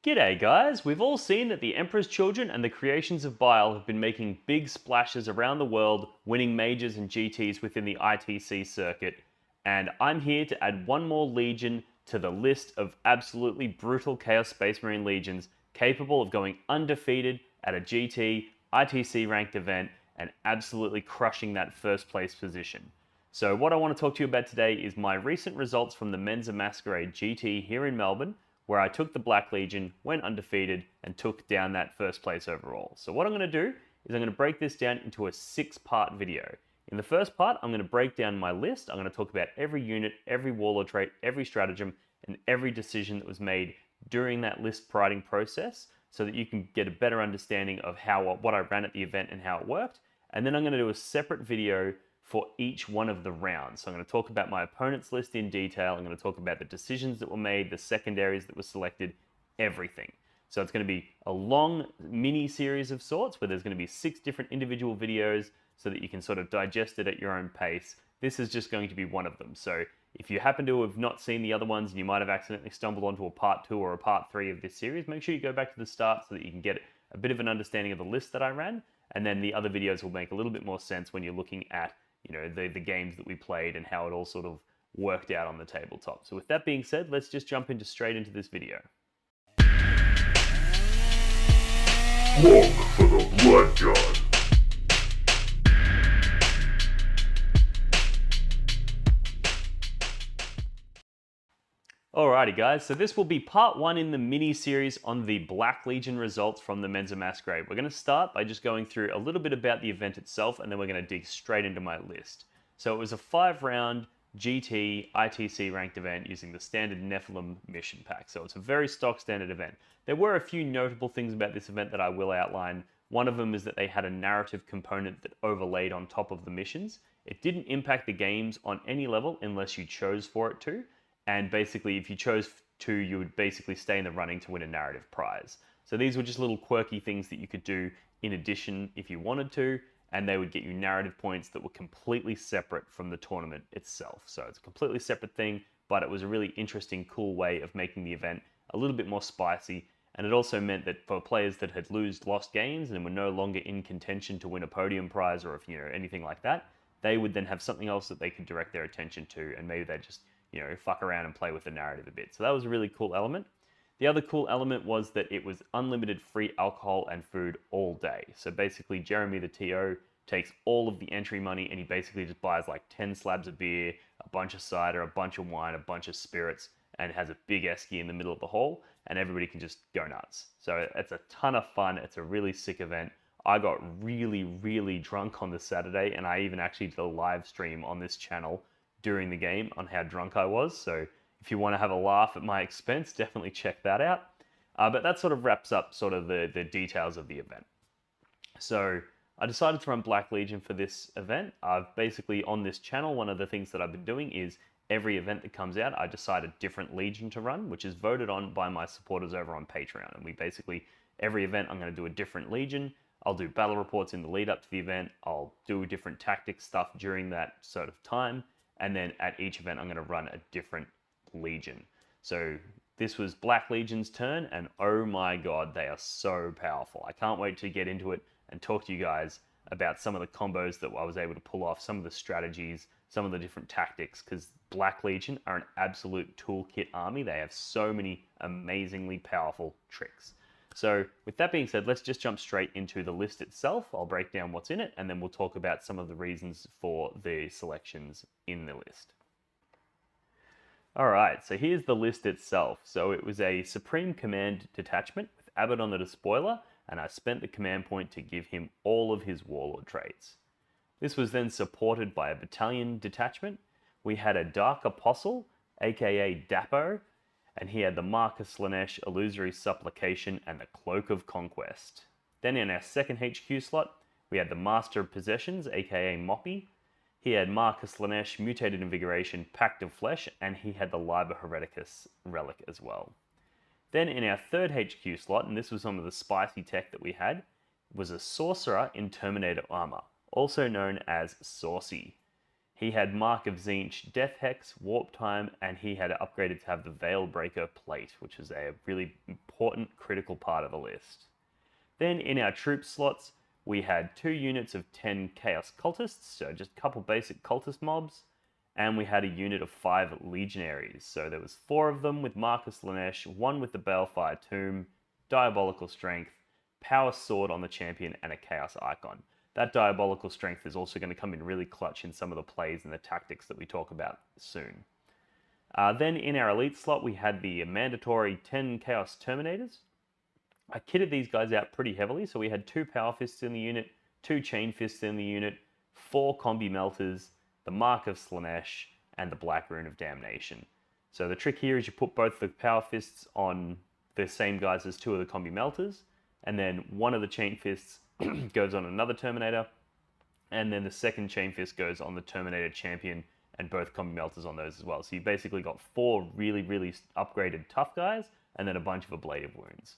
G'day guys, we've all seen that the Emperor's Children and the Creations of Bile have been making big splashes around the world, winning majors and GTs within the ITC circuit, and I'm here to add one more legion to the list of absolutely brutal Chaos Space Marine legions capable of going undefeated at a GT, ITC ranked event and absolutely crushing that first place position. So what I want to talk to you about today is my recent results from the Men's Masquerade GT here in Melbourne, where I took the Black Legion, went undefeated, and took down that first place overall. So what I'm going to do is I'm going to break this down into a 6-part video. In the first part, I'm going to break down my list. I'm going to talk about every unit, every warlord trait, every stratagem, and every decision that was made during that list writing process so that you can get a better understanding of what I ran at the event and how it worked. And then I'm going to do a separate video for each one of the rounds. So I'm going to talk about my opponent's list in detail. I'm going to talk about the decisions that were made, the secondaries that were selected, everything. So it's going to be a long mini series of sorts where there's going to be 6 different individual videos so that you can sort of digest it at your own pace. This is just going to be one of them. So if you happen to have not seen the other ones and you might have accidentally stumbled onto a part 2 or a part 3 of this series, make sure you go back to the start so that you can get a bit of an understanding of the list that I ran. And then the other videos will make a little bit more sense when you're looking at the games that we played and how it all sort of worked out on the tabletop. So with that being said, let's just jump straight into this video. One for the Blood God. Alrighty guys, so this will be part 1 in the mini-series on the Black Legion results from the Men's Masquerade. We're going to start by just going through a little bit about the event itself, and then we're going to dig straight into my list. So it was a 5-round GT ITC ranked event using the standard Nephilim mission pack. So it's a very stock standard event. There were a few notable things about this event that I will outline. One of them is that they had a narrative component that overlaid on top of the missions. It didn't impact the games on any level unless you chose for it to. And basically, if you chose to, you would basically stay in the running to win a narrative prize. So these were just little quirky things that you could do in addition if you wanted to, and they would get you narrative points that were completely separate from the tournament itself. So it's a completely separate thing, but it was a really interesting, cool way of making the event a little bit more spicy. And it also meant that for players that had lost games and were no longer in contention to win a podium prize or if anything like that, they would then have something else that they could direct their attention to, and maybe they just fuck around and play with the narrative a bit. So that was a really cool element. The other cool element was that it was unlimited free alcohol and food all day. So basically, Jeremy the TO takes all of the entry money and he basically just buys like 10 slabs of beer, a bunch of cider, a bunch of wine, a bunch of spirits, and has a big esky in the middle of the hall, and everybody can just go nuts. So it's a ton of fun. It's a really sick event. I got really, really drunk on the Saturday, and I even actually did a live stream on this channel during the game on how drunk I was. So if you want to have a laugh at my expense, definitely check that out. But that sort of wraps up sort of the details of the event. So I decided to run Black Legion for this event. I've basically, on this channel, one of the things that I've been doing is every event that comes out, I decide a different Legion to run, which is voted on by my supporters over on Patreon. And we basically, every event, I'm going to do a different Legion. I'll do battle reports in the lead up to the event. I'll do different tactics stuff during that sort of time. And then at each event, I'm going to run a different Legion. So this was Black Legion's turn, and oh my god, they are so powerful. I can't wait to get into it and talk to you guys about some of the combos that I was able to pull off, some of the strategies, some of the different tactics, because Black Legion are an absolute toolkit army. They have so many amazingly powerful tricks. So with that being said, let's just jump straight into the list itself. I'll break down what's in it, and then we'll talk about some of the reasons for the selections in the list. All right, so here's the list itself. So it was a Supreme Command detachment with Abaddon the Despoiler, and I spent the command point to give him all of his warlord traits. This was then supported by a battalion detachment. We had a Dark Apostle, aka Dapo, and he had the Mark of Slaanesh, Illusory Supplication, and the Cloak of Conquest. Then in our second HQ slot, we had the Master of Possessions, aka Moppy. He had Mark of Slaanesh, Mutated Invigoration, Pact of Flesh, and he had the Liber Hereticus relic as well. Then in our third HQ slot, and this was some of the spicy tech that we had, was a Sorcerer in Terminator Armor, also known as Saucy. He had Mark of Tzeentch, Death Hex, Warp Time, and he had upgraded to have the Veil Breaker Plate, which is a really important, critical part of the list. Then in our troop slots, we had 2 units of 10 Chaos Cultists, so just a couple basic cultist mobs, and we had a unit of 5 Legionaries. So there was 4 of them with Marcus Lanesh, 1 with the Balefire Tomb, Diabolical Strength, Power Sword on the champion, and a Chaos Icon. That Diabolical Strength is also going to come in really clutch in some of the plays and the tactics that we talk about soon. Then in our elite slot, we had the mandatory 10 Chaos Terminators. I kitted these guys out pretty heavily, so we had 2 Power Fists in the unit, 2 Chain Fists in the unit, 4 Combi Melters, the Mark of Slanesh, and the Black Rune of Damnation. So the trick here is you put both the Power Fists on the same guys as 2 of the Combi Melters, and then one of the Chain Fists goes on another Terminator, and then the second Chain Fist goes on the Terminator Champion, and both Combi Melters on those as well. So you basically got 4 really, really upgraded tough guys, and then a bunch of Ablative Wounds.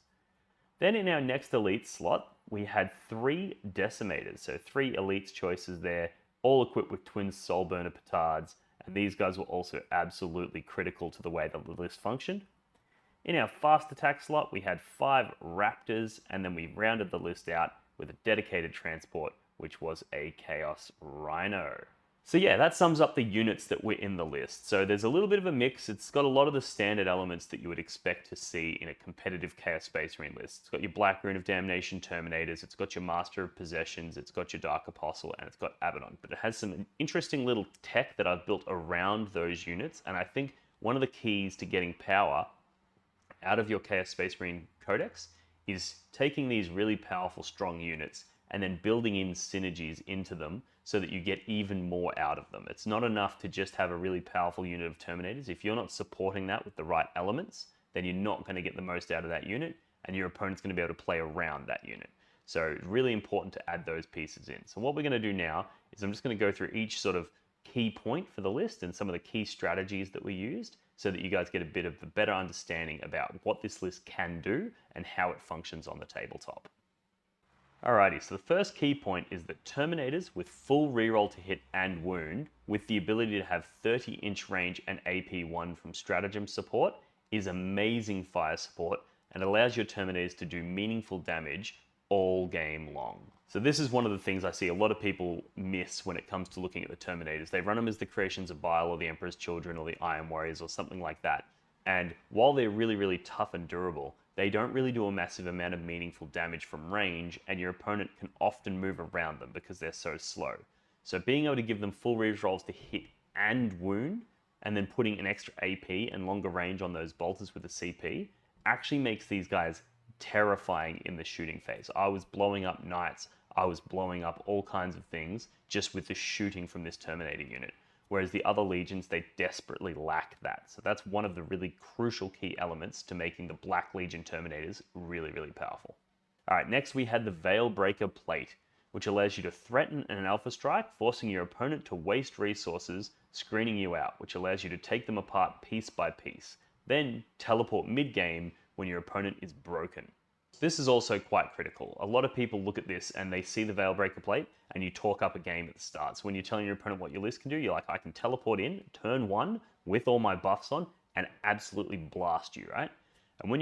Then in our next elite slot, we had 3 Decimators, so 3 elites choices there, all equipped with twin Soulburner Petards, and these guys were also absolutely critical to the way that the list functioned. In our fast attack slot, we had 5 Raptors, and then we rounded the list out with a dedicated transport, which was a Chaos Rhino. So yeah, that sums up the units that were in the list. So there's a little bit of a mix. It's got a lot of the standard elements that you would expect to see in a competitive Chaos Space Marine list. It's got your Black Rune of Damnation Terminators, it's got your Master of Possessions, it's got your Dark Apostle, and it's got Abaddon. But it has some interesting little tech that I've built around those units, and I think one of the keys to getting power out of your Chaos Space Marine Codex is taking these really powerful, strong units and then building in synergies into them so that you get even more out of them. It's not enough to just have a really powerful unit of Terminators. If you're not supporting that with the right elements, then you're not going to get the most out of that unit, and your opponent's going to be able to play around that unit. So it's really important to add those pieces in. So what we're going to do now is I'm just going to go through each sort of key point for the list and some of the key strategies that we used so that you guys get a bit of a better understanding about what this list can do and how it functions on the tabletop. Alrighty, so the first key point is that Terminators with full reroll to hit and wound, with the ability to have 30-inch range and AP1 from stratagem support, is amazing fire support and allows your Terminators to do meaningful damage all game long. So this is one of the things I see a lot of people miss when it comes to looking at the Terminators. They run them as the Creations of Bile or the Emperor's Children or the Iron Warriors or something like that. And while they're really, really tough and durable, they don't really do a massive amount of meaningful damage from range, and your opponent can often move around them because they're so slow. So being able to give them full rerolls to hit and wound, and then putting an extra AP and longer range on those bolters with a CP, actually makes these guys terrifying in the shooting phase. I was blowing up knights, I was blowing up all kinds of things just with the shooting from this Terminator unit. Whereas the other legions, they desperately lack that. So that's one of the really crucial key elements to making the Black Legion Terminators really, really powerful. All right, next we had the Veil Breaker Plate, which allows you to threaten an Alpha Strike, forcing your opponent to waste resources, screening you out, which allows you to take them apart piece by piece. Then teleport mid-game when your opponent is broken. This is also quite critical. A lot of people look at this and they see the Veil Breaker Plate and you talk up a game at the start. So when you're telling your opponent what your list can do, you're like, I can teleport in, turn 1, with all my buffs on, and absolutely blast you, right? And when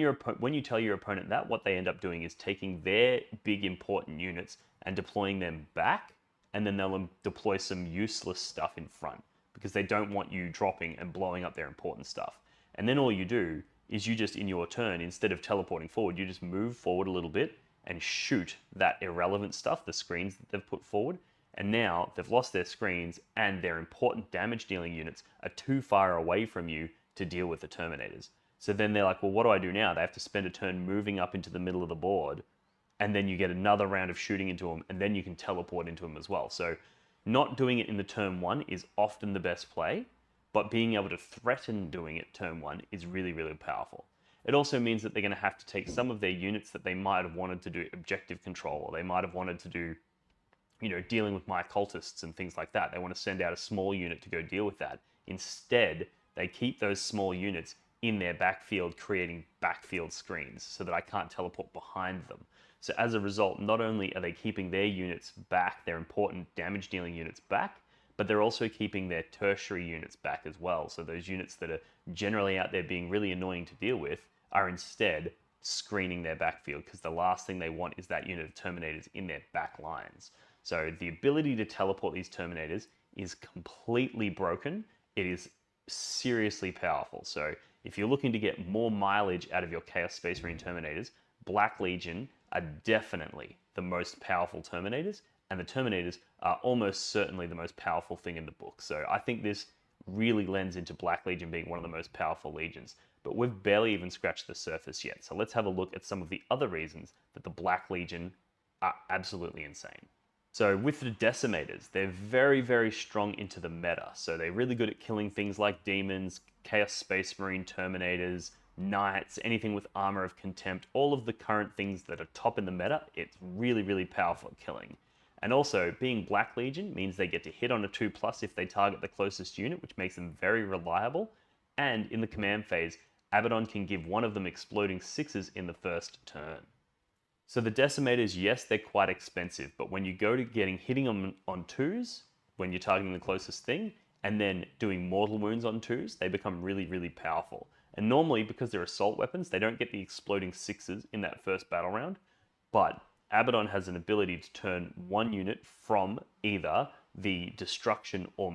you tell your opponent that, what they end up doing is taking their big important units and deploying them back, and then they'll deploy some useless stuff in front because they don't want you dropping and blowing up their important stuff. And then all you do is you just, in your turn, instead of teleporting forward, you just move forward a little bit and shoot that irrelevant stuff, the screens that they've put forward. And now they've lost their screens and their important damage dealing units are too far away from you to deal with the Terminators. So then they're like, well, what do I do now? They have to spend a turn moving up into the middle of the board, and then you get another round of shooting into them, and then you can teleport into them as well. So not doing it in the turn 1 is often the best play, but being able to threaten doing it turn 1 is really, really powerful. It also means that they're going to have to take some of their units that they might have wanted to do objective control, or they might have wanted to do, dealing with my cultists and things like that. They want to send out a small unit to go deal with that. Instead, they keep those small units in their backfield, creating backfield screens so that I can't teleport behind them. So as a result, not only are they keeping their units back, their important damage dealing units back, but they're also keeping their tertiary units back as well. So those units that are generally out there being really annoying to deal with are instead screening their backfield, because the last thing they want is that unit of Terminators in their back lines. So the ability to teleport these Terminators is completely broken. It is seriously powerful. So if you're looking to get more mileage out of your Chaos Space Marine Terminators, Black Legion are definitely the most powerful Terminators, and the Terminators are almost certainly the most powerful thing in the book. So I think this really lends into Black Legion being one of the most powerful legions, but we've barely even scratched the surface yet. So let's have a look at some of the other reasons that the Black Legion are absolutely insane. So with the Decimators, they're very, very strong into the meta. So they're really good at killing things like Demons, Chaos Space Marine Terminators, Knights, anything with Armor of Contempt, all of the current things that are top in the meta, it's really, really powerful at killing. And also, being Black Legion means they get to hit on a 2+ if they target the closest unit, which makes them very reliable. And in the command phase, Abaddon can give one of them exploding 6s in the first turn. So the Decimators, yes, they're quite expensive, but when you go to hitting them on 2s, when you're targeting the closest thing, and then doing mortal wounds on 2s, they become really, really powerful. And normally, because they're assault weapons, they don't get the exploding 6s in that first battle round, but Abaddon has an ability to turn one unit from either the Destruction or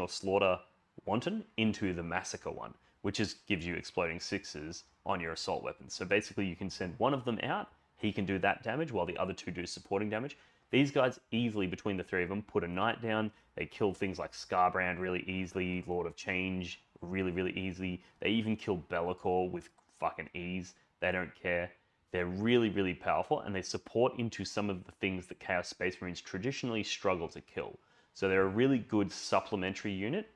Slaughter Wanton into the Massacre one, which gives you exploding 6s on your assault weapons. So basically you can send one of them out, he can do that damage while the other two do supporting damage. These guys easily, between the three of them, put a Knight down. They kill things like Scarbrand really easily, Lord of Change really, really easily. They even kill Be'lakor with fucking ease. They don't care. They're really, really powerful, and they support into some of the things that Chaos Space Marines traditionally struggle to kill. So they're a really good supplementary unit,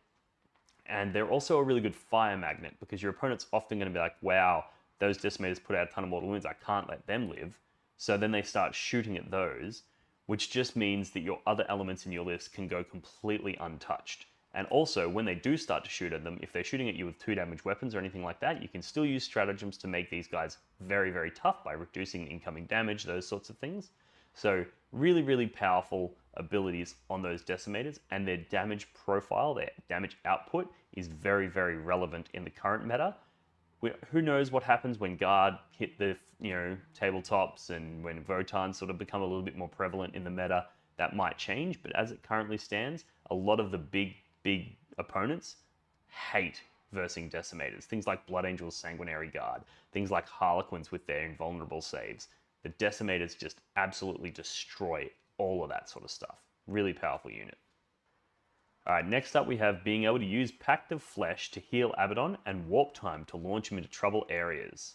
and they're also a really good fire magnet, because your opponent's often going to be like, wow, those Decimators put out a ton of mortal wounds, I can't let them live. So then they start shooting at those, which just means that your other elements in your list can go completely untouched. And also, when they do start to shoot at them, if they're shooting at you with 2 damage weapons or anything like that, you can still use stratagems to make these guys very, very tough by reducing incoming damage, those sorts of things. So really, really powerful abilities on those Decimators, and their damage profile, their damage output, is very, very relevant in the current meta. Who knows what happens when Guard hit the tabletops, and when Votans sort of become a little bit more prevalent in the meta, that might change. But as it currently stands, a lot of the big opponents hate versing Decimators. Things like Blood Angel's Sanguinary Guard, things like Harlequins with their invulnerable saves. The Decimators just absolutely destroy all of that sort of stuff. Really powerful unit. Alright, next up we have being able to use Pact of Flesh to heal Abaddon, and Warp Time to launch him into trouble areas.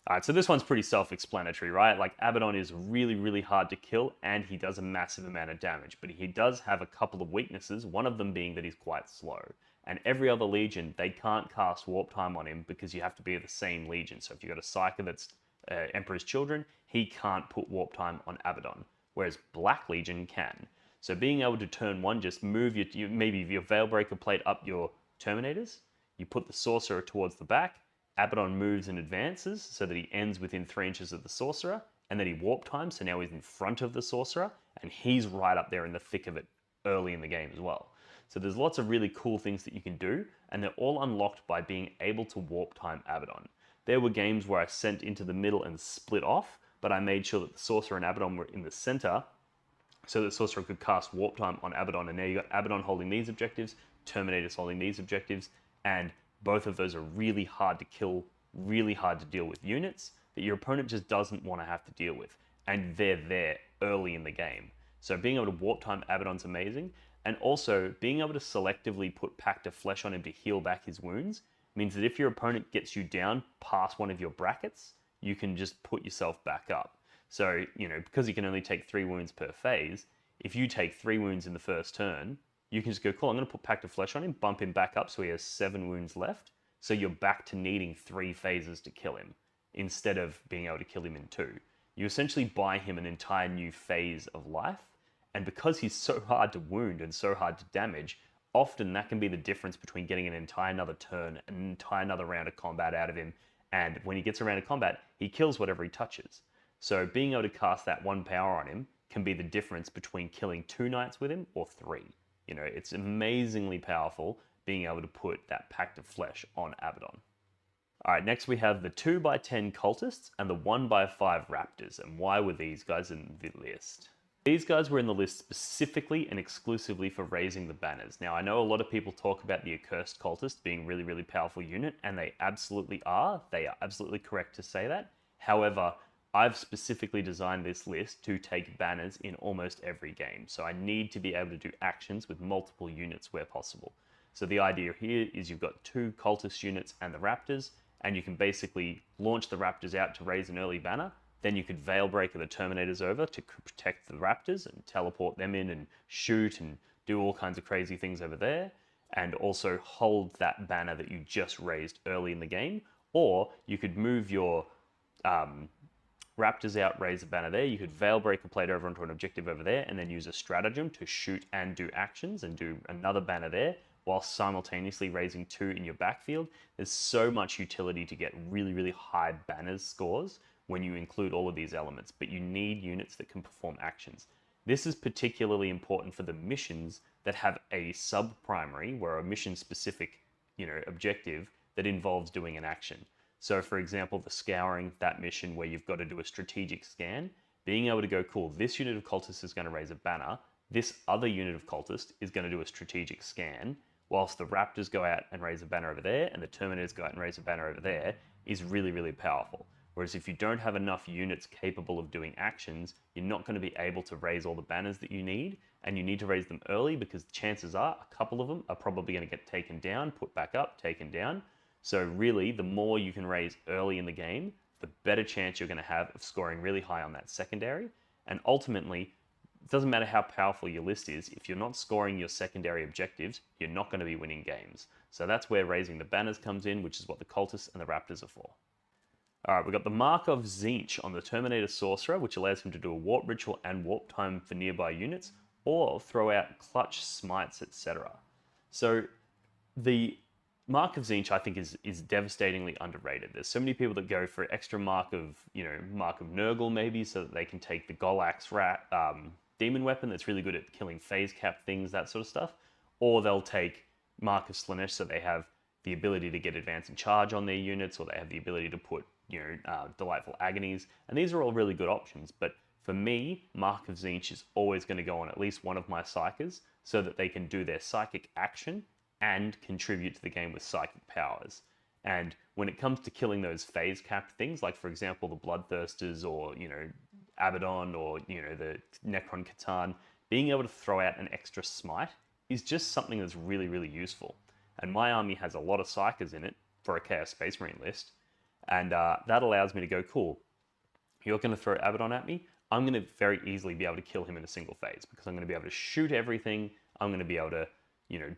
Alright, so this one's pretty self-explanatory, right? Like, Abaddon is really, really hard to kill, and he does a massive amount of damage, but he does have a couple of weaknesses, one of them being that he's quite slow. And every other Legion, they can't cast Warp Time on him because you have to be of the same Legion. So if you've got a Psyker that's Emperor's Children, he can't put Warp Time on Abaddon, whereas Black Legion can. So being able to turn one, just move maybe your Veilbreaker plate up your Terminators, you put the Sorcerer towards the back, Abaddon moves and advances so that he ends within 3 inches of the Sorcerer, and then he Warp Time, so now he's in front of the Sorcerer, and he's right up there in the thick of it early in the game as well. So there's lots of really cool things that you can do, and they're all unlocked by being able to Warp Time Abaddon. There were games where I sent into the middle and split off, but I made sure that the Sorcerer and Abaddon were in the center, so that the Sorcerer could cast Warp Time on Abaddon, and now you got Abaddon holding these objectives, Terminators holding these objectives, and both of those are really hard to kill, really hard to deal with units that your opponent just doesn't want to have to deal with. And they're there early in the game. So being able to Warp Time Abaddon's amazing. And also, being able to selectively put Pact of Flesh on him to heal back his wounds means that if your opponent gets you down past one of your brackets, you can just put yourself back up. So, because you can only take 3 wounds per phase, if you take 3 wounds in the first turn, you can just go, cool, I'm going to put Pact of Flesh on him, bump him back up so he has 7 wounds left. So you're back to needing 3 phases to kill him, instead of being able to kill him in 2. You essentially buy him an entire new phase of life, and because he's so hard to wound and so hard to damage, often that can be the difference between getting an entire another turn, an entire another round of combat out of him, and when he gets around to combat, he kills whatever he touches. So being able to cast that 1 power on him can be the difference between killing 2 knights with him or 3. You know, it's amazingly powerful being able to put that Pact of Flesh on Abaddon. Alright, next we have the 2x10 cultists and the 1x5 raptors. And why were these guys in the list? These guys were in the list specifically and exclusively for raising the banners. Now, I know a lot of people talk about the accursed cultist being really, really powerful unit, and they absolutely are. They are absolutely correct to say that. However, I've specifically designed this list to take banners in almost every game. So I need to be able to do actions with multiple units where possible. So the idea here is you've got 2 cultist units and the raptors, and you can basically launch the raptors out to raise an early banner. Then you could Veil Breaker the Terminators over to protect the raptors and teleport them in and shoot and do all kinds of crazy things over there. And also hold that banner that you just raised early in the game. Or you could move your raptors out, raise a banner there. You could Veil Breaker plate over onto an objective over there and then use a stratagem to shoot and do actions and do another banner there, while simultaneously raising 2 in your backfield. There's so much utility to get really, really high banners scores when you include all of these elements, but you need units that can perform actions. This is particularly important for the missions that have a sub-primary, where a mission-specific, objective that involves doing an action. So for example, the Scouring, that mission where you've got to do a strategic scan, being able to go, cool, this unit of cultists is going to raise a banner, this other unit of cultist is going to do a strategic scan, whilst the raptors go out and raise a banner over there, and the terminators go out and raise a banner over there, is really, really powerful. Whereas if you don't have enough units capable of doing actions, you're not going to be able to raise all the banners that you need, and you need to raise them early because chances are a couple of them are probably going to get taken down, put back up, taken down. So really, the more you can raise early in the game, the better chance you're going to have of scoring really high on that secondary. And ultimately, it doesn't matter how powerful your list is, if you're not scoring your secondary objectives, you're not going to be winning games. So that's where raising the banners comes in, which is what the cultists and the raptors are for. Alright, we've got the Mark of Tzeentch on the Terminator Sorcerer, which allows him to do a Warp Ritual and Warp Time for nearby units, or throw out Clutch Smites, etc. So the Mark of Tzeentch, I think, is devastatingly underrated. There's so many people that go for extra Mark of, Mark of Nurgle maybe, so that they can take the Golax demon weapon that's really good at killing phase cap things, that sort of stuff. Or they'll take Mark of Slaanesh, so they have the ability to get advance and charge on their units, or they have the ability to put Delightful Agonies, and these are all really good options, but for me, Mark of Tzeentch is always going to go on at least one of my Psykers, so that they can do their psychic action and contribute to the game with psychic powers. And when it comes to killing those phase capped things, like for example the Bloodthirsters, or Abaddon, or the Necron Catan, being able to throw out an extra smite is just something that's really, really useful. And my army has a lot of Psykers in it for a Chaos Space Marine list. And that allows me to go, cool, you're going to throw Abaddon at me, I'm going to very easily be able to kill him in a single phase, because I'm going to be able to shoot everything, I'm going to be able to,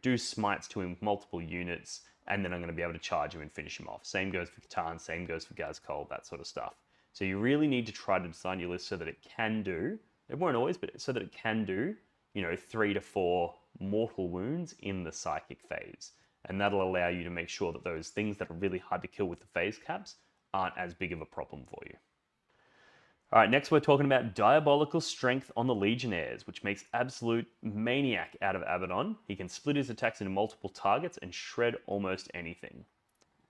do smites to him with multiple units, and then I'm going to be able to charge him and finish him off. Same goes for Catan, same goes for Gazcol, that sort of stuff. So you really need to try to design your list so that it can do, it won't always, but so that it can do, 3 to 4 mortal wounds in the psychic phase. And that'll allow you to make sure that those things that are really hard to kill with the phase caps aren't as big of a problem for you. Alright, next we're talking about Diabolical Strength on the Legionnaires, which makes absolute maniac out of Abaddon. He can split his attacks into multiple targets and shred almost anything.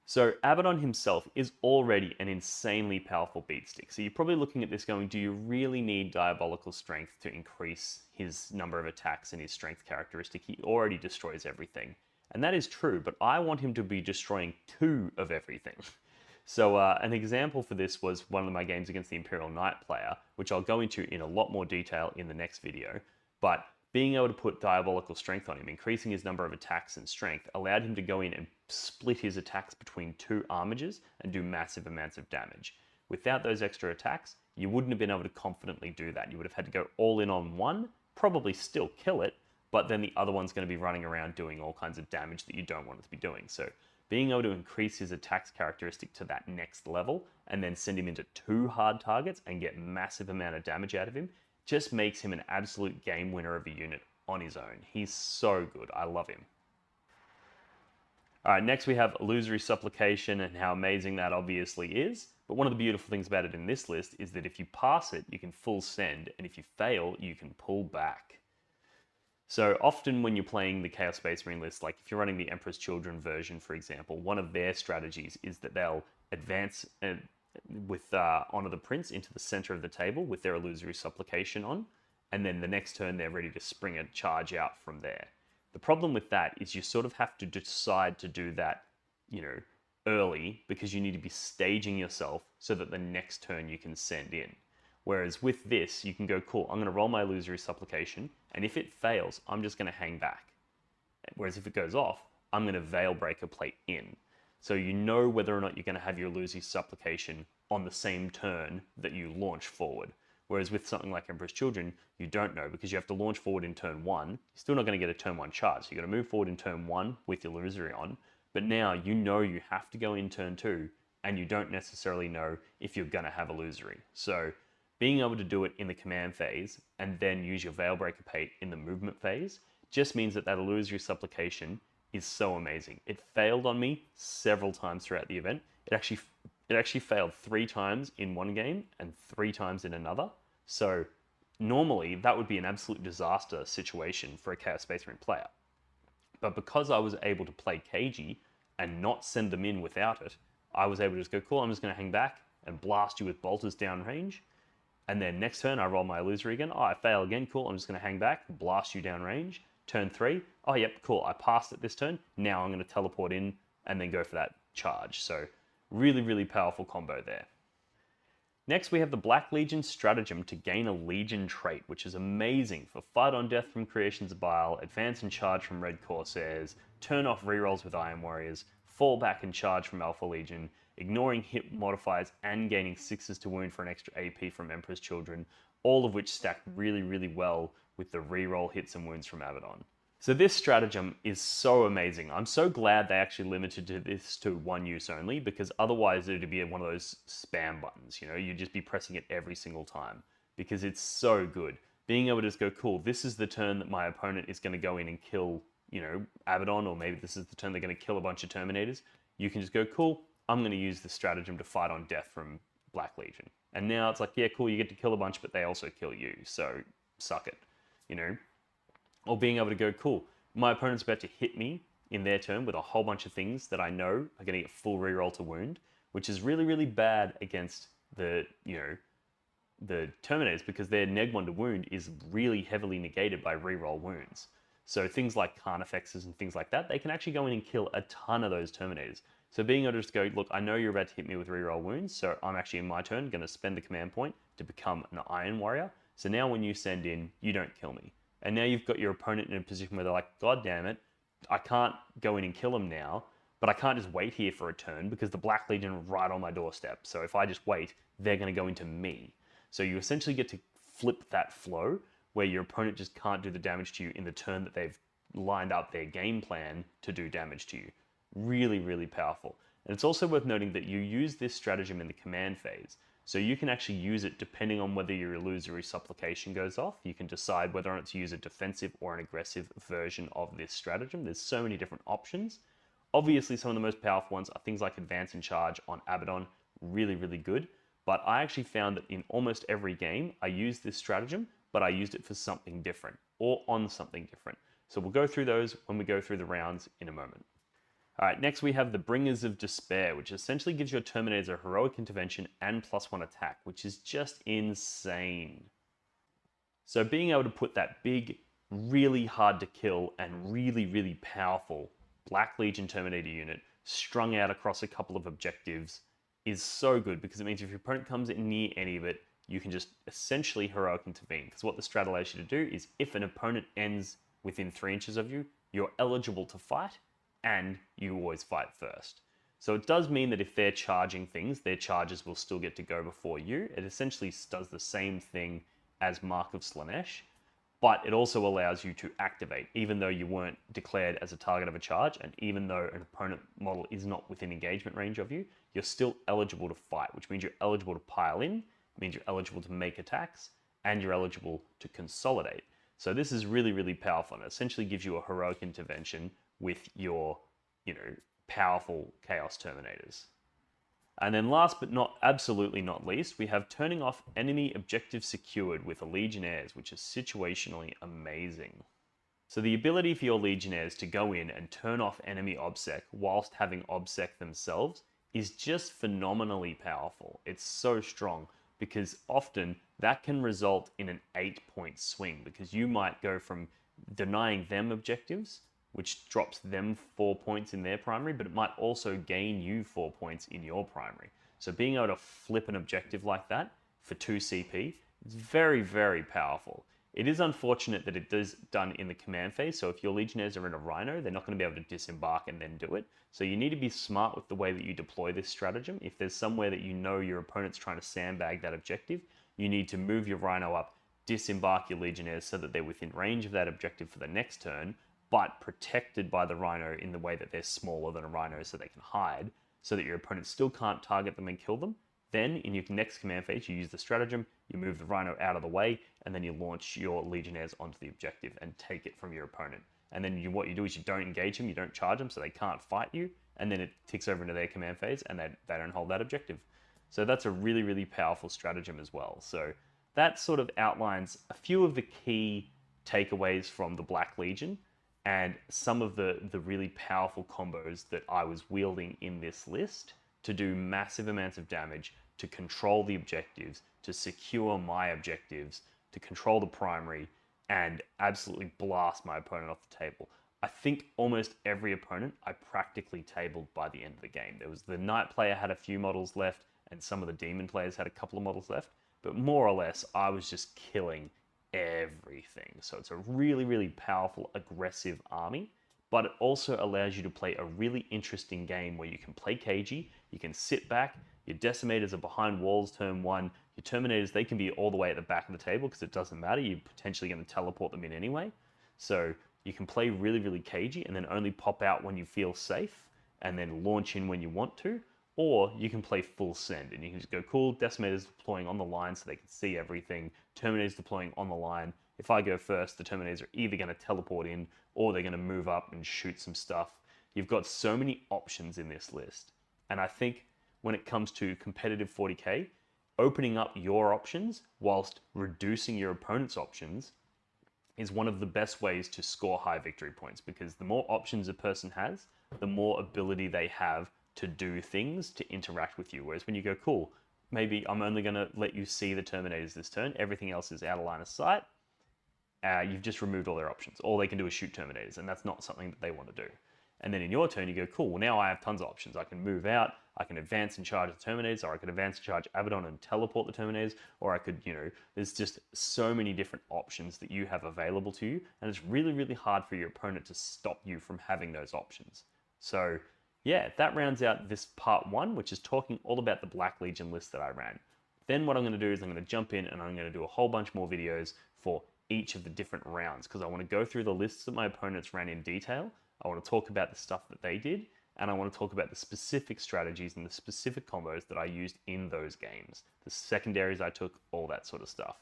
So Abaddon himself is already an insanely powerful beatstick. So you're probably looking at this going, do you really need Diabolical Strength to increase his number of attacks and his strength characteristic? He already destroys everything. And that is true, but I want him to be destroying 2 of everything. So an example for this was one of my games against the Imperial Knight player, which I'll go into in a lot more detail in the next video. But being able to put Diabolical Strength on him, increasing his number of attacks and strength, allowed him to go in and split his attacks between 2 armages and do massive amounts of damage. Without those extra attacks, you wouldn't have been able to confidently do that. You would have had to go all in on one, probably still kill it, but then the other one's going to be running around doing all kinds of damage that you don't want it to be doing. So being able to increase his attacks characteristic to that next level and then send him into 2 hard targets and get massive amount of damage out of him just makes him an absolute game winner of a unit on his own. He's so good. I love him. Alright, next we have Illusory Supplication and how amazing that obviously is. But one of the beautiful things about it in this list is that if you pass it, you can full send, and if you fail, you can pull back. So often when you're playing the Chaos Space Marine list, like if you're running the Emperor's Children version, for example, one of their strategies is that they'll advance with Honor the Prince into the center of the table with their Illusory Supplication on, and then the next turn they're ready to spring a charge out from there. The problem with that is you sort of have to decide to do that, early, because you need to be staging yourself so that the next turn you can send in. Whereas with this, you can go, cool, I'm going to roll my Illusory Supplication, and if it fails, I'm just going to hang back. Whereas if it goes off, I'm going to Veilbreaker Plate in. So you know whether or not you're going to have your Illusory Supplication on the same turn that you launch forward. Whereas with something like Emperor's Children, you don't know, because you have to launch forward in turn 1. You're still not going to get a turn 1 charge. So you're going to move forward in turn 1 with your Illusory on, but now you know you have to go in turn 2, and you don't necessarily know if you're going to have Illusory. So being able to do it in the command phase, and then use your Veilbreaker Plate in the movement phase, just means that that Illusory Supplication is so amazing. It failed on me several times throughout the event. It actually failed 3 times in one game and 3 times in another. So normally that would be an absolute disaster situation for a Chaos Space Marine player. But because I was able to play cagey and not send them in without it, I was able to just go, cool, I'm just going to hang back and blast you with bolters downrange. And then next turn I roll my Illusory again. Oh, I fail again, cool, I'm just going to hang back, blast you downrange. Turn 3, oh yep, cool, I passed it this turn. Now I'm going to teleport in and then go for that charge. So really, really powerful combo there. Next, we have the Black Legion stratagem to gain a Legion trait, which is amazing for Fight on Death from Creations of Bile, Advance and Charge from Red Corsairs, turn off rerolls with Iron Warriors, fall back and charge from Alpha Legion, ignoring hit modifiers and gaining 6s to wound for an extra AP from Emperor's Children, all of which stack really, really well with the reroll hits and wounds from Abaddon. So this stratagem is so amazing. I'm so glad they actually limited this to 1 use only, because otherwise it would be one of those spam buttons, you'd just be pressing it every single time, because it's so good. Being able to just go, cool, this is the turn that my opponent is going to go in and kill, Abaddon, or maybe this is the turn they're going to kill a bunch of Terminators. You can just go, cool, I'm going to use the stratagem to fight on death from Black Legion. And now it's like, yeah, cool, you get to kill a bunch, but they also kill you, so suck it, Or being able to go, cool, my opponent's about to hit me in their turn with a whole bunch of things that I know are going to get full reroll to wound, which is really, really bad against the, the Terminators, because their neg 1 to wound is really heavily negated by reroll wounds. So things like Carnifexes and things like that, they can actually go in and kill a ton of those Terminators. So being able to just go, look, I know you're about to hit me with reroll wounds, so I'm actually in my turn going to spend the command point to become an Iron Warrior. So now when you send in, you don't kill me. And now you've got your opponent in a position where they're like, God damn it, I can't go in and kill him now, but I can't just wait here for a turn because the Black Legion are right on my doorstep. So if I just wait, they're going to go into me. So you essentially get to flip that flow where your opponent just can't do the damage to you in the turn that they've lined up their game plan to do damage to you. Really, really powerful. And it's also worth noting that you use this stratagem in the command phase. So you can actually use it depending on whether your Illusory Supplication goes off. You can decide whether or not to use a defensive or an aggressive version of this stratagem. There's so many different options. Obviously, some of the most powerful ones are things like Advance and Charge on Abaddon. Really, really good. But I actually found that in almost every game, I used this stratagem, but I used it for something different or on something different. So we'll go through those when we go through the rounds in a moment. All right, next we have the Bringers of Despair, which essentially gives your Terminators a heroic intervention and +1 attack, which is just insane. So being able to put that big, really hard to kill and really, really powerful Black Legion Terminator unit strung out across a couple of objectives is so good, because it means if your opponent comes in near any of it, you can just essentially heroic intervene. Because what the strat allows you to do is if an opponent ends within 3 inches of you, you're eligible to fight, and you always fight first. So it does mean that if they're charging things, their charges will still get to go before you. It essentially does the same thing as Mark of Slaanesh, but it also allows you to activate, even though you weren't declared as a target of a charge, and even though an opponent model is not within engagement range of you, you're still eligible to fight, which means you're eligible to pile in, it means you're eligible to make attacks, and you're eligible to consolidate. So this is really, really powerful, and it essentially gives you a heroic intervention with your, powerful Chaos Terminators. And then last but not absolutely not least, we have turning off enemy objective secured with Legionnaires, which is situationally amazing. So the ability for your Legionnaires to go in and turn off enemy OBSEC whilst having OBSEC themselves is just phenomenally powerful. It's so strong because often that can result in an 8-point swing because you might go from denying them objectives, which drops them 4 points in their primary, but it might also gain you 4 points in your primary. So being able to flip an objective like that for 2 CP is very, very powerful. It is unfortunate that it is done in the command phase, so if your Legionnaires are in a Rhino, they're not going to be able to disembark and then do it. So you need to be smart with the way that you deploy this stratagem. If there's somewhere that you know your opponent's trying to sandbag that objective, you need to move your Rhino up, disembark your Legionnaires so that they're within range of that objective for the next turn, but protected by the Rhino in the way that they're smaller than a Rhino so they can hide, so that your opponent still can't target them and kill them. Then, in your next command phase, you use the stratagem, you move the Rhino out of the way, and then you launch your Legionnaires onto the objective and take it from your opponent. And then what you do is you don't engage them, you don't charge them, so they can't fight you, and then it ticks over into their command phase, and they don't hold that objective. So that's a really, really powerful stratagem as well. So that sort of outlines a few of the key takeaways from the Black Legion, and some of the really powerful combos that I was wielding in this list to do massive amounts of damage, to control the objectives, to secure my objectives, to control the primary, and absolutely blast my opponent off the table. I think almost every opponent I practically tabled by the end of the game. There was the Knight player had a few models left, and some of the Demon players had a couple of models left, but more or less I was just killing everything. So it's a really, really powerful, aggressive army, but it also allows you to play a really interesting game where you can play cagey, you can sit back, your Decimators are behind walls turn 1, your Terminators, they can be all the way at the back of the table because it doesn't matter, you're potentially going to teleport them in anyway. So you can play really, really cagey and then only pop out when you feel safe and then launch in when you want to. Or you can play full send and you can just go, cool, Decimators deploying on the line so they can see everything, Terminators deploying on the line. If I go first, the Terminators are either going to teleport in or they're going to move up and shoot some stuff. You've got so many options in this list. And I think when it comes to competitive 40k, opening up your options whilst reducing your opponent's options is one of the best ways to score high victory points, because the more options a person has, the more ability they have to do things to interact with you. Whereas when you go, cool, maybe I'm only going to let you see the Terminators this turn, everything else is out of line of sight, you've just removed all their options. All they can do is shoot Terminators, and that's not something that they want to do. And then in your turn, you go, cool, well, now I have tons of options. I can move out, I can advance and charge the Terminators, or I could advance and charge Abaddon and teleport the Terminators, or I could, there's just so many different options that you have available to you, and it's really, really hard for your opponent to stop you from having those options. So yeah, that rounds out this part 1, which is talking all about the Black Legion list that I ran. Then what I'm going to do is I'm going to jump in and I'm going to do a whole bunch more videos for each of the different rounds, because I want to go through the lists that my opponents ran in detail. I want to talk about the stuff that they did, and I want to talk about the specific strategies and the specific combos that I used in those games, the secondaries I took, all that sort of stuff.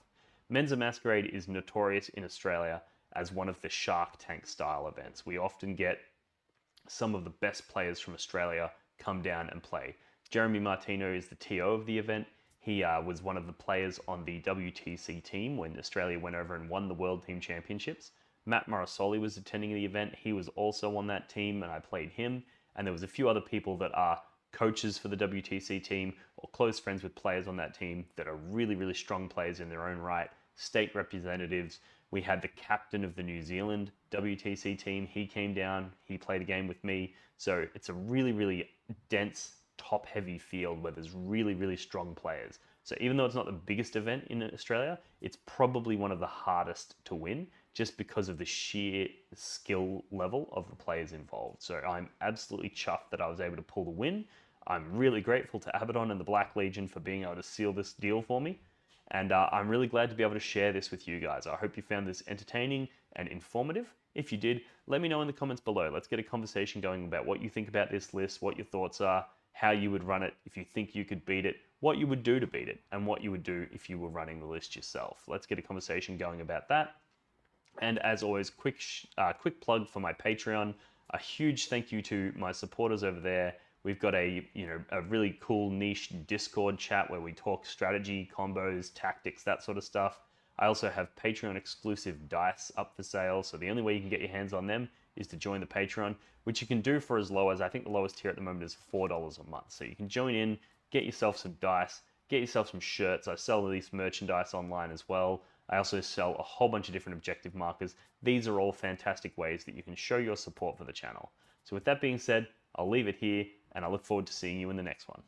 Men's Masquerade is notorious in Australia as one of the Shark Tank style events. We often get some of the best players from Australia come down and play. Jeremy Martino is the TO of the event. He was one of the players on the WTC team when Australia went over and won the World Team Championships. Matt Morrisoli was attending the event. He was also on that team and I played him. And there was a few other people that are coaches for the WTC team or close friends with players on that team that are really, really strong players in their own right, state representatives. We had the captain of the New Zealand WTC team. He came down, he played a game with me. So it's a really, really dense, top-heavy field where there's really, really strong players. So even though it's not the biggest event in Australia, it's probably one of the hardest to win just because of the sheer skill level of the players involved. So I'm absolutely chuffed that I was able to pull the win. I'm really grateful to Abaddon and the Black Legion for being able to seal this deal for me. And I'm really glad to be able to share this with you guys. I hope you found this entertaining and informative. If you did, let me know in the comments below. Let's get a conversation going about what you think about this list, what your thoughts are, how you would run it, if you think you could beat it, what you would do to beat it, and what you would do if you were running the list yourself. Let's get a conversation going about that. And as always, quick plug for my Patreon. A huge thank you to my supporters over there. We've got a really cool niche Discord chat where we talk strategy, combos, tactics, that sort of stuff. I also have Patreon exclusive dice up for sale, so the only way you can get your hands on them is to join the Patreon, which you can do for as low as, I think the lowest tier at the moment is $4 a month. So you can join in, get yourself some dice, get yourself some shirts. I sell these merchandise online as well. I also sell a whole bunch of different objective markers. These are all fantastic ways that you can show your support for the channel. So with that being said, I'll leave it here, and I look forward to seeing you in the next one.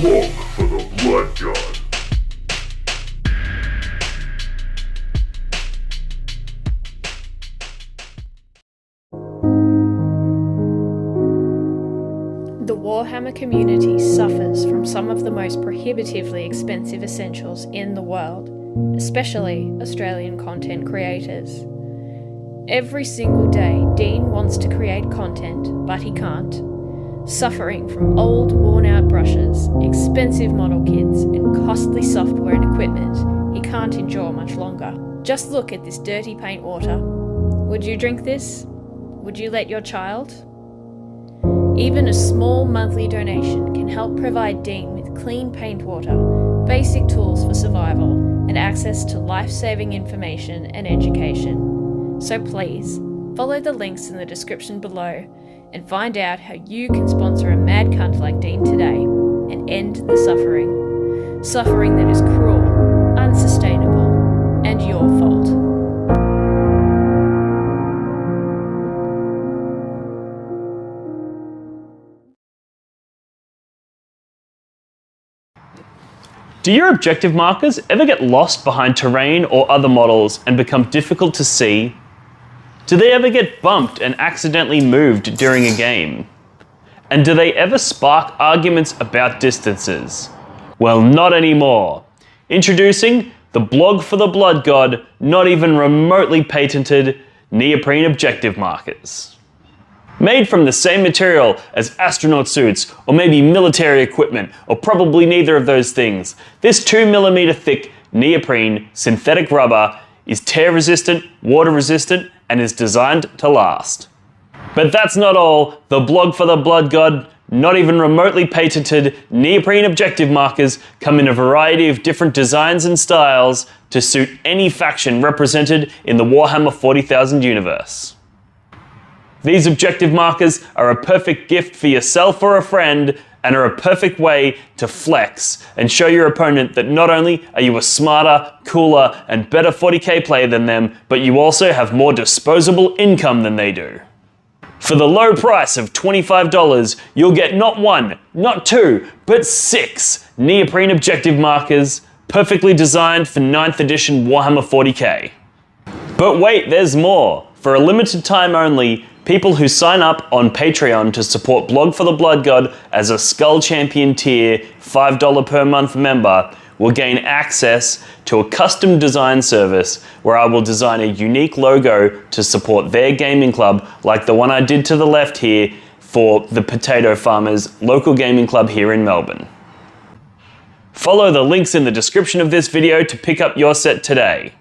Look for the Blood God. The Warhammer community suffers from some of the most prohibitively expensive essentials in the world, especially Australian content creators. Every single day, Dean wants to create content, but he can't. Suffering from old, worn-out brushes, expensive model kits, and costly software and equipment he can't endure much longer. Just look at this dirty paint water. Would you drink this? Would you let your child? Even a small monthly donation can help provide Dean with clean paint water, basic tools for survival, and access to life-saving information and education. So please, follow the links in the description below and find out how you can sponsor a mad cunt like Dean today and end the suffering. Suffering that is cruel, unsustainable, and your fault. Do your objective markers ever get lost behind terrain or other models and become difficult to see? Do they ever get bumped and accidentally moved during a game? And do they ever spark arguments about distances? Well, not anymore. Introducing the blog for the Blood God, not even remotely patented neoprene objective markers. Made from the same material as astronaut suits, or maybe military equipment, or probably neither of those things, this 2mm thick neoprene synthetic rubber is tear resistant, water resistant, and is designed to last. But that's not all. The blog for the Blood God, not even remotely patented neoprene objective markers come in a variety of different designs and styles to suit any faction represented in the Warhammer 40,000 universe. These objective markers are a perfect gift for yourself or a friend, and are a perfect way to flex and show your opponent that not only are you a smarter, cooler, and better 40k player than them, but you also have more disposable income than they do. For the low price of $25, you'll get not one, not two, but 6 neoprene objective markers, perfectly designed for 9th edition Warhammer 40k. But wait, there's more. For a limited time only, people who sign up on Patreon to support Blog for the Blood God as a Skull Champion tier $5 per month member will gain access to a custom design service where I will design a unique logo to support their gaming club, like the one I did to the left here for the Potato Farmers local gaming club here in Melbourne. Follow the links in the description of this video to pick up your set today.